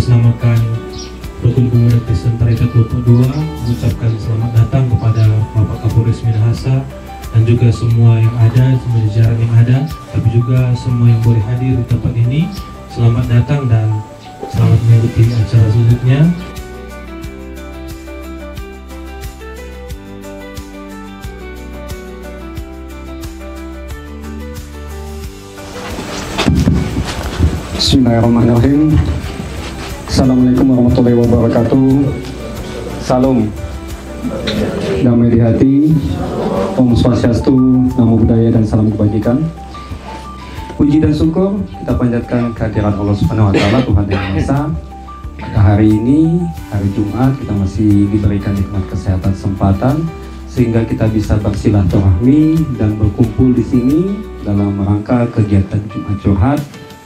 atas namakan Rukun Pemuda Kristen Tarekat Lombok 2 mengucapkan selamat datang kepada Bapak Kapolres Minahasa dan juga semua yang ada, semua jajaran yang ada, tapi juga semua yang boleh hadir di tempat ini. Selamat datang dan selamat mengikuti acara selanjutnya. Bismillahirrahmanirrahim. Assalamualaikum warahmatullahi wabarakatuh. Salam damai di hati, Om Swastiastu, Namo Buddhaya, dan salam kebajikan. Puji dan syukur kita panjatkan kehadiran Allah Subhanahu wa Ta'ala, Tuhan yang Maha Esa. Pada hari ini, hari Jumat, kita masih diberikan nikmat kesehatan, kesempatan sehingga kita bisa bersilaturahmi dan berkumpul di sini dalam rangka kegiatan Jumat Curhat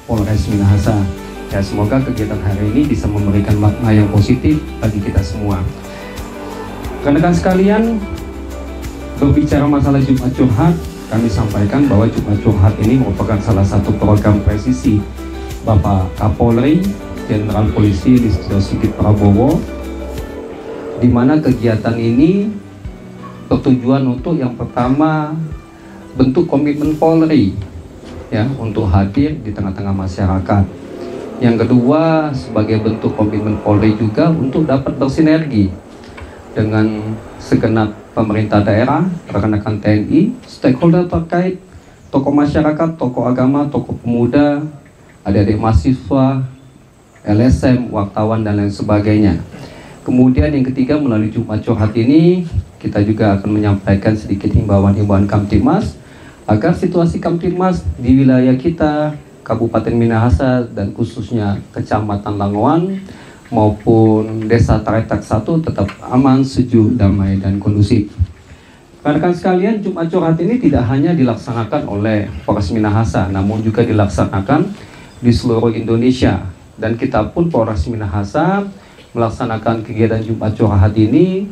Polres Minahasa. Ya, semoga kegiatan hari ini bisa memberikan makna yang positif bagi kita semua. Rekan-rekan sekalian, berbicara masalah Jumat Curhat, kami sampaikan bahwa Jumat Curhat ini merupakan salah satu program presisi Bapak Kapolri Jenderal Polisi Listio Sigit Prabowo, di mana kegiatan ini bertujuan untuk yang pertama bentuk komitmen Polri ya untuk hadir di tengah-tengah masyarakat. Yang kedua, sebagai bentuk komitmen Polri juga untuk dapat bersinergi dengan segenap pemerintah daerah, rekan-rekan TNI, stakeholder terkait, tokoh masyarakat, tokoh agama, tokoh pemuda, adik-adik mahasiswa, LSM, wartawan, dan lain sebagainya. Kemudian yang ketiga, melalui Jumat Curhat ini, kita juga akan menyampaikan sedikit himbauan-himbauan Kamtibmas agar situasi Kamtibmas di wilayah kita, Kabupaten Minahasa, dan khususnya Kecamatan Langoan maupun Desa Taretak 1 tetap aman, sejuk, damai, dan kondusif. Rekan-rekan sekalian, Jumat Curhat ini tidak hanya dilaksanakan oleh Polres Minahasa, namun juga dilaksanakan di seluruh Indonesia. Dan kita pun Polres Minahasa melaksanakan kegiatan Jumat Curhat ini,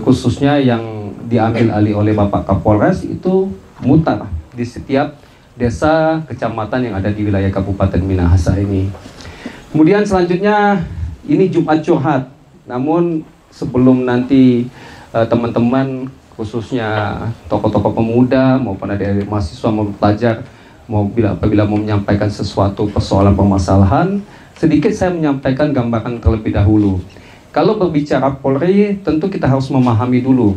khususnya yang diambil alih oleh Bapak Kapolres, itu mutar di setiap desa, kecamatan yang ada di wilayah Kabupaten Minahasa ini. Kemudian selanjutnya, ini Jumat Curhat. Namun sebelum nanti teman-teman, khususnya tokoh-tokoh pemuda maupun adik-adik mahasiswa maupun pelajar, apabila mau menyampaikan sesuatu persoalan permasalahan, sedikit saya menyampaikan gambaran terlebih dahulu. Kalau berbicara Polri, tentu kita harus memahami dulu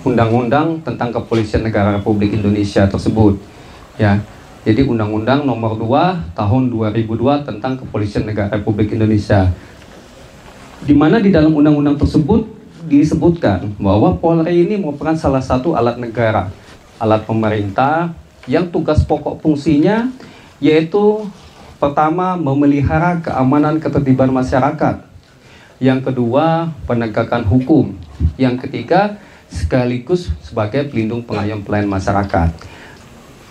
Undang-Undang tentang Kepolisian Negara Republik Indonesia tersebut. Ya, jadi Undang-Undang Nomor 2 Tahun 2002 tentang Kepolisian Negara Republik Indonesia, di mana di dalam undang-undang tersebut disebutkan bahwa Polri ini merupakan salah satu alat negara, alat pemerintah yang tugas pokok fungsinya yaitu pertama memelihara keamanan ketertiban masyarakat, yang kedua penegakan hukum, yang ketiga sekaligus sebagai pelindung pengayom pelayan masyarakat.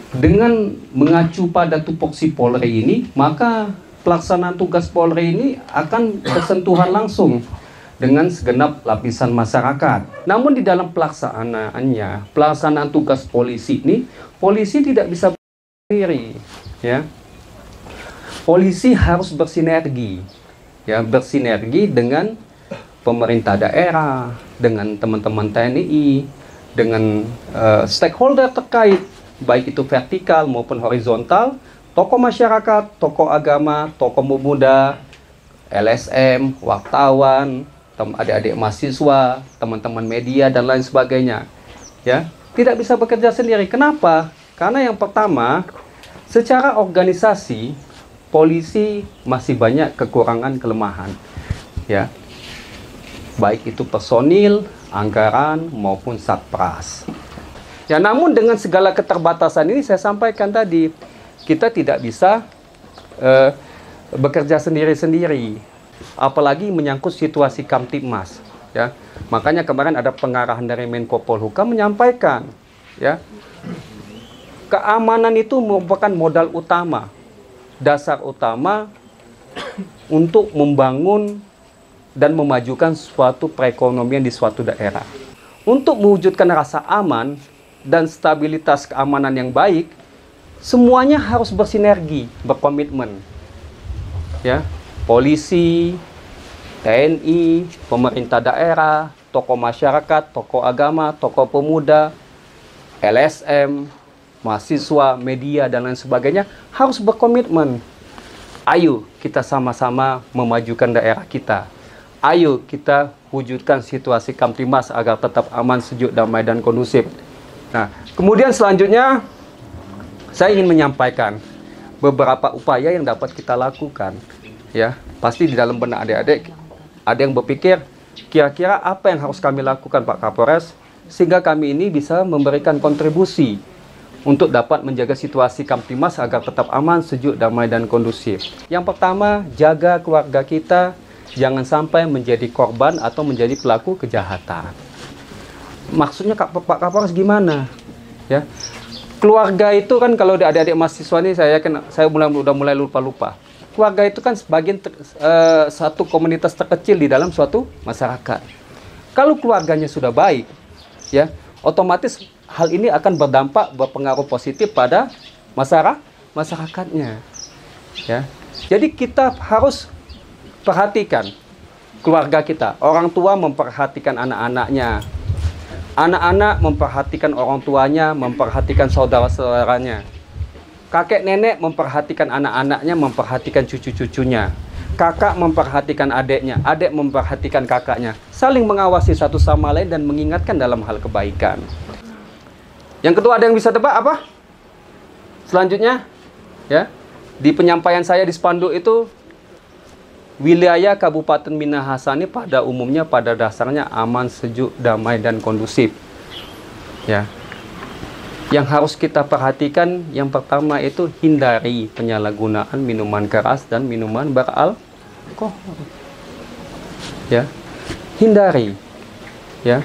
Dengan mengacu pada tupoksi Polri ini, maka pelaksanaan tugas Polri ini akan bersentuhan langsung dengan segenap lapisan masyarakat. Namun di dalam pelaksanaan tugas polisi ini, polisi tidak bisa berdiri, ya. Polisi harus bersinergi, ya, bersinergi dengan pemerintah daerah, dengan teman-teman TNI, dengan stakeholder terkait, baik itu vertikal maupun horizontal, tokoh masyarakat, tokoh agama, tokoh pemuda, LSM, wartawan, adik-adik mahasiswa, teman-teman media, dan lain sebagainya. Ya, tidak bisa bekerja sendiri. Kenapa? Karena yang pertama, secara organisasi, polisi masih banyak kekurangan kelemahan. Ya, baik itu personil, anggaran, maupun satpras. Ya, namun dengan segala keterbatasan ini saya sampaikan tadi, kita tidak bisa bekerja sendiri-sendiri, apalagi menyangkut situasi Kamtibmas. Ya, makanya kemarin ada pengarahan dari Menko Polhukam menyampaikan, ya, keamanan itu merupakan modal utama, dasar utama untuk membangun dan memajukan suatu perekonomian di suatu daerah. Untuk mewujudkan rasa aman dan stabilitas keamanan yang baik, semuanya harus bersinergi, berkomitmen. Ya, polisi, TNI, pemerintah daerah, tokoh masyarakat, tokoh agama, tokoh pemuda, LSM, mahasiswa, media, dan lain sebagainya harus berkomitmen. Ayo kita sama-sama memajukan daerah kita. Ayo kita wujudkan situasi Kamtimas agar tetap aman, sejuk, damai, dan kondusif. Nah, kemudian selanjutnya saya ingin menyampaikan beberapa upaya yang dapat kita lakukan. Ya, pasti di dalam benak adik-adik ada yang berpikir, kira-kira apa yang harus kami lakukan Pak Kapolres sehingga kami ini bisa memberikan kontribusi untuk dapat menjaga situasi Kamtimas agar tetap aman, sejuk, damai, dan kondusif. Yang pertama, jaga keluarga kita jangan sampai menjadi korban atau menjadi pelaku kejahatan. Maksudnya Pak Kapolres gimana? Ya, keluarga itu kan kalau adik-adik mahasiswa ini saya udah mulai lupa-lupa. Keluarga itu kan sebagian satu komunitas terkecil di dalam suatu masyarakat. Kalau keluarganya sudah baik, ya, otomatis hal ini akan berpengaruh positif pada masyarakatnya. Ya. Jadi kita harus perhatikan keluarga kita. Orang tua memperhatikan anak-anaknya. Anak-anak memperhatikan orang tuanya, memperhatikan saudara-saudaranya. Kakek nenek memperhatikan anak-anaknya, memperhatikan cucu-cucunya. Kakak memperhatikan adiknya, adik memperhatikan kakaknya. Saling mengawasi satu sama lain dan mengingatkan dalam hal kebaikan. Yang kedua, ada yang bisa tebak apa? Selanjutnya, ya, di penyampaian saya di spanduk itu, wilayah Kabupaten Minahasa ini pada umumnya pada dasarnya aman, sejuk, damai, dan kondusif. Ya. Yang harus kita perhatikan yang pertama itu hindari penyalahgunaan minuman keras dan minuman beralkohol. Ya. Hindari. Ya.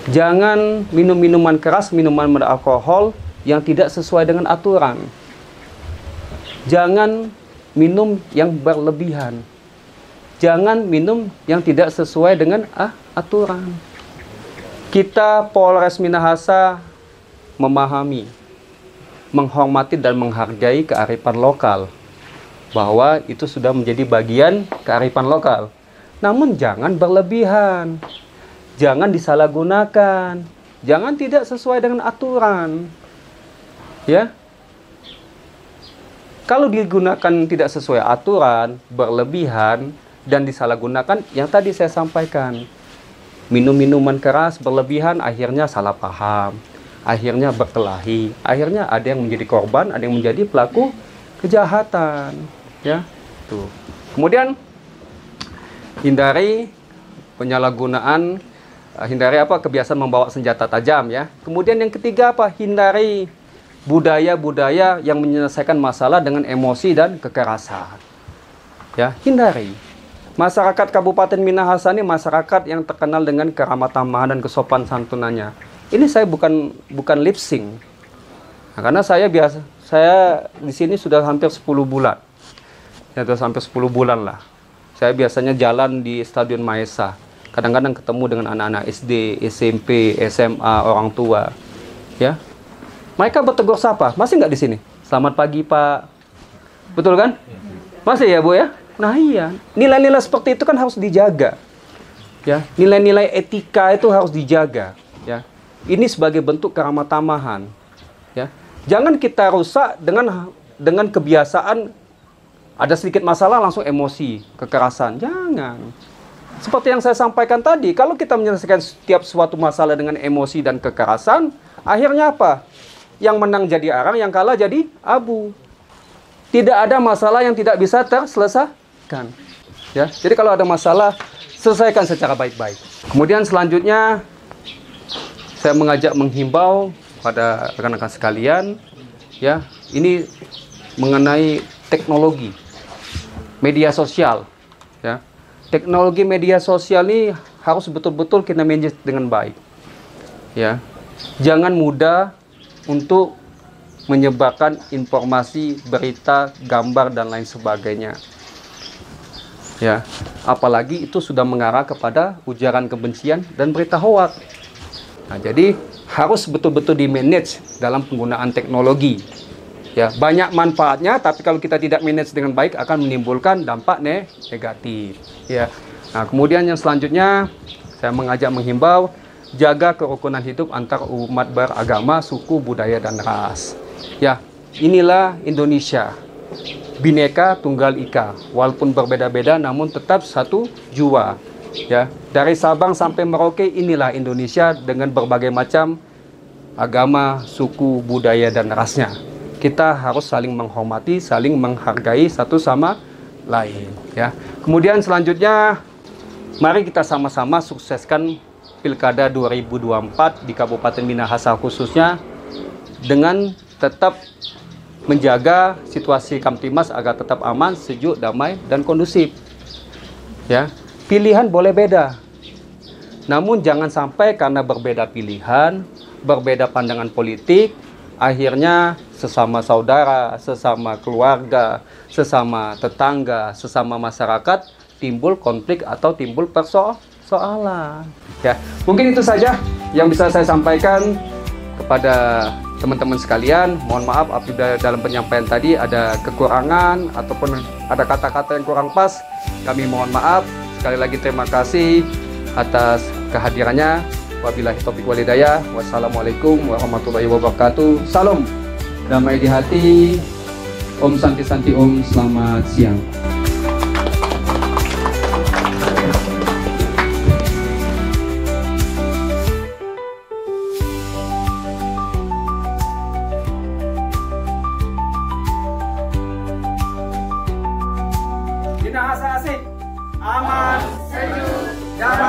Jangan minum minuman keras, minuman beralkohol yang tidak sesuai dengan aturan. Jangan minum yang berlebihan. Jangan minum yang tidak sesuai dengan aturan. Kita Polres Minahasa memahami, menghormati dan menghargai kearifan lokal, bahwa itu sudah menjadi bagian kearifan lokal. Namun jangan berlebihan, jangan disalahgunakan, jangan tidak sesuai dengan aturan. Ya, kalau digunakan tidak sesuai aturan, berlebihan dan disalahgunakan, yang tadi saya sampaikan, minum minuman keras berlebihan akhirnya salah paham. Akhirnya berkelahi, akhirnya ada yang menjadi korban, ada yang menjadi pelaku kejahatan, ya. Tuh. Kemudian hindari penyalahgunaan, hindari kebiasaan membawa senjata tajam, ya. Kemudian yang ketiga hindari budaya-budaya yang menyelesaikan masalah dengan emosi dan kekerasan. Ya, hindari. Masyarakat Kabupaten Minahasa ini masyarakat yang terkenal dengan keramah tamahan dan kesopan santunannya. Ini saya bukan lip sync. Nah, karena saya di sini sudah hampir 10 bulan. Ya, sudah hampir 10 bulan lah. Saya biasanya jalan di Stadion Maesa. Kadang-kadang ketemu dengan anak-anak SD, SMP, SMA, orang tua. Ya. Mereka bertegur sapa. Masih nggak di sini? Selamat pagi, Pak. Betul kan? Masih ya, Bu ya? Nah, iya. Nilai-nilai seperti itu kan harus dijaga. Ya, nilai-nilai etika itu harus dijaga, ya. Ini sebagai bentuk keramah tamahan, ya. Jangan kita rusak dengan kebiasaan ada sedikit masalah langsung emosi, kekerasan. Jangan. Seperti yang saya sampaikan tadi, kalau kita menyelesaikan setiap suatu masalah dengan emosi dan kekerasan, akhirnya apa? Yang menang jadi arang, yang kalah jadi abu. Tidak ada masalah yang tidak bisa terselesaikan. Ya, jadi kalau ada masalah, selesaikan secara baik-baik. Kemudian selanjutnya, saya menghimbau pada rekan-rekan sekalian, ya, ini mengenai teknologi media sosial, ya. Teknologi media sosial ini harus betul-betul kita manage dengan baik, ya. Jangan mudah untuk menyebarkan informasi, berita, gambar dan lain sebagainya, ya. Apalagi itu sudah mengarah kepada ujaran kebencian dan berita hoaks. Nah, jadi harus betul-betul di-manage dalam penggunaan teknologi. Ya, banyak manfaatnya, tapi kalau kita tidak manage dengan baik akan menimbulkan dampak negatif. Ya. Nah, kemudian yang selanjutnya saya mengajak menghimbau jaga kerukunan hidup antar umat beragama, suku, budaya dan ras. Ya, inilah Indonesia. Bhinneka Tunggal Ika. Walaupun berbeda-beda namun tetap satu jua. Ya, dari Sabang sampai Merauke inilah Indonesia dengan berbagai macam agama, suku, budaya dan rasnya. Kita harus saling menghormati, saling menghargai satu sama lain, ya. Kemudian selanjutnya mari kita sama-sama sukseskan Pilkada 2024 di Kabupaten Minahasa khususnya dengan tetap menjaga situasi Kamtimas agar tetap aman, sejuk, damai dan kondusif. Ya, pilihan boleh beda. Namun jangan sampai karena berbeda pilihan, berbeda pandangan politik, akhirnya sesama saudara, sesama keluarga, sesama tetangga, sesama masyarakat timbul konflik atau timbul persoalan. Ya, mungkin itu saja yang bisa saya sampaikan kepada teman-teman sekalian. Mohon maaf apabila dalam penyampaian tadi ada kekurangan ataupun ada kata-kata yang kurang pas. Kami mohon maaf. Sekali lagi terima kasih atas kehadirannya. Wabillahi taufiq wal hidayah. Wassalamualaikum warahmatullahi wabarakatuh. Salam damai di hati. Om Santi Santi Om. Selamat siang. Minahasa asik, aman, sejuk, damai.